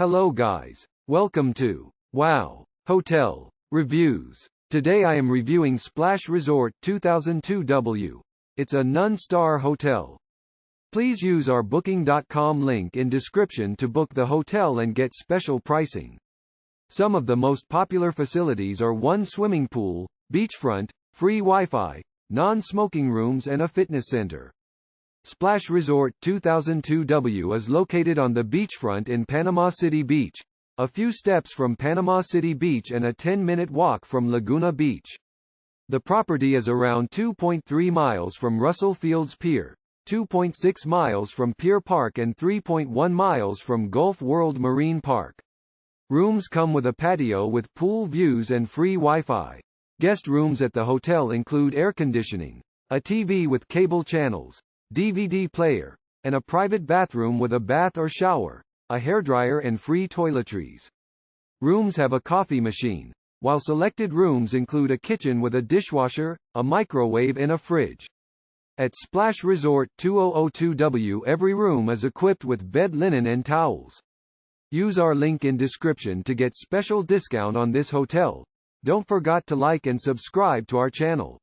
Hello guys. Welcome to Wow Hotel Reviews. Today I am reviewing Splash Resort 2002 W. It's a none-star hotel. Please use our booking.com link in description to book the hotel and get special pricing. Some of the most popular facilities are one swimming pool, beachfront, free Wi-Fi, non-smoking rooms and a fitness center. Splash Resort 2002 W is located on the beachfront in Panama City Beach, a few steps from Panama City Beach and a 10-minute walk from Laguna Beach. The property is around 2.3 miles from Russell-Fields Pier, 2.6 miles from Pier Park and 3.1 miles from Gulf World Marine Park. Rooms come with a patio with pool views and free Wi-Fi. Guest rooms at the hotel include air conditioning, a TV with cable channels, DVD player, and a private bathroom with a bath or shower, a hairdryer and free toiletries. Rooms have a coffee machine, while selected rooms include a kitchen with a dishwasher, a microwave and a fridge. At Splash Resort 2002 W every room is equipped with bed linen and towels. Use our link in description to get special discount on this hotel. Don't forget to like and subscribe to our channel.